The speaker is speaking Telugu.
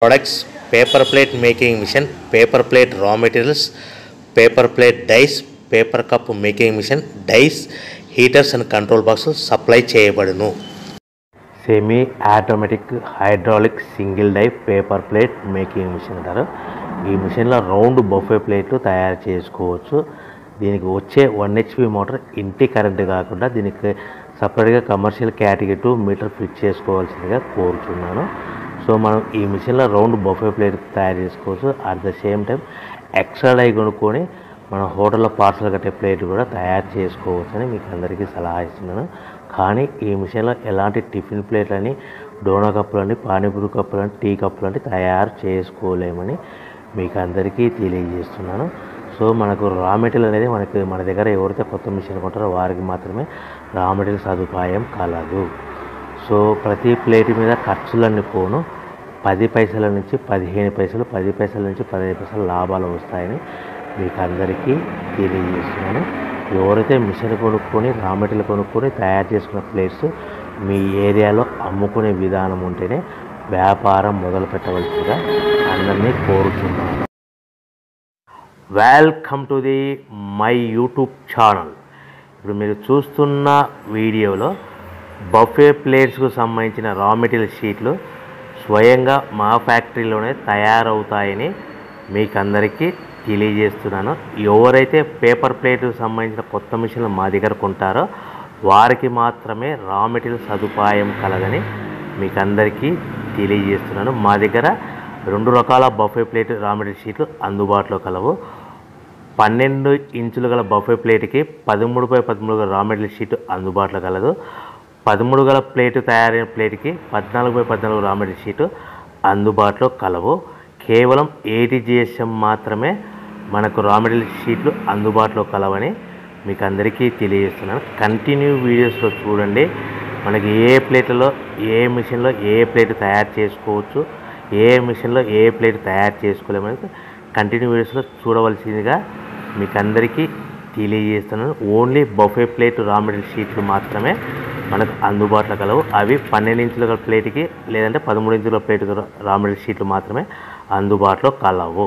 Products: paper plate making machine, paper plate raw materials, paper plate dies, paper cup making machine, dies, heaters and control boxes supply చేయబడును. Semi automatic hydraulic single die paper plate making machine అంటారు. ఈ మిషన్లో రౌండ్ బఫే ప్లేట్లు తయారు చేసుకోవచ్చు. దీనికి వచ్చే 1 HP మోటార్ ఇంటి కరెంటు కాకుండా దీనికి సపరేట్గా కమర్షియల్ కేటగిరీ 2 మీటర్ ఫిట్ చేసుకోవాల్సిందిగా కోరుచున్నాను. సో మనం ఈ మిషన్లో రౌండ్ బఫే ప్లేట్ తయారు చేసుకోవచ్చు. At the same time extra die కొనుక్కొని మన హోటల్లో పార్సల్ కట్టే ప్లేట్ కూడా తయారు చేసుకోవచ్చు అని మీకు అందరికీ సలహా ఇస్తున్నాను. కానీ ఈ మిషన్లో ఎలాంటి టిఫిన్ ప్లేట్లని, డోనా కప్పులని, పానీపూరి కప్పులని, టీ కప్పులని తయారు చేసుకోలేమని మీకు అందరికీ తెలియజేస్తున్నాను. సో మనకు రా మెటీరియల్ అనేది మన దగ్గర ఎవరైతే కొత్త మిషన్ కొంటారో వారికి మాత్రమే రా మెటీరియల్ సదుపాయం కలదు. సో ప్రతి ప్లేట్ మీద ఖర్చులన్నీ పోను 10 పైసల నుంచి 15 పైసలు, 10 పైసల నుంచి 15 పైసలు లాభాలు వస్తాయని మీకు అందరికీ తెలియజేస్తున్నాను. ఎవరైతే మిషన్ కొనుక్కొని రా మెటీరియల్ కొనుక్కొని తయారు చేసుకున్న ప్లేట్స్ మీ ఏరియాలో అమ్ముకునే విధానం ఉంటేనే వ్యాపారం మొదలు పెట్టవలసిందిగా అందరినీ కోరుతున్నాను. Welcome to the my YouTube channel. ఇప్పుడు మీరు చూస్తున్న వీడియోలో బఫే ప్లేట్స్కు సంబంధించిన రా మెటీరియల్ షీట్లు స్వయంగా మా ఫ్యాక్టరీలోనే తయారవుతాయని మీకు అందరికీ తెలియజేస్తున్నాను. ఎవరైతే పేపర్ ప్లేట్కు సంబంధించిన కొత్త మిషన్లు మా దగ్గర కొంటారో వారికి మాత్రమే రా మెటీరియల్ సదుపాయం కలదని మీకు అందరికీ తెలియజేస్తున్నాను. మా దగ్గర 2 రకాల బఫే ప్లేట్ రా మెటీరియల్ షీట్లు అందుబాటులో కలవు. 12 ఇంచులు గల బఫే ప్లేట్కి 13x13 గల రా మెటీరియల్ షీట్ అందుబాటులో కలదు. 13 గల ప్లేటు తయారైన ప్లేట్కి 14x14 రా మెటీరియల్ షీటు అందుబాటులో కలవు. కేవలం 80 GSM మాత్రమే మనకు రా మెటీరియల్ షీట్లు అందుబాటులో కలవని మీకు అందరికీ తెలియజేస్తున్నాను. కంటిన్యూ వీడియోస్లో చూడండి. మనకి ఏ ప్లేట్లలో ఏ మిషన్లో ఏ ప్లేట్ తయారు చేసుకోవచ్చు, ఏ మిషన్లో ఏ ప్లేట్ తయారు చేసుకోలేమని కంటిన్యూ వీడియోస్లో చూడవలసిందిగా మీకు అందరికీ తెలియజేస్తున్నాను. Only buffet plate raw material షీట్లు మాత్రమే మనకు అందుబాటులో కలవు. అవి 12 ఇంచుల ప్లేట్కి లేదంటే 13 ఇంచుల ప్లేట్ రా మెటీరియల్ షీట్లు మాత్రమే అందుబాటులో కలవు.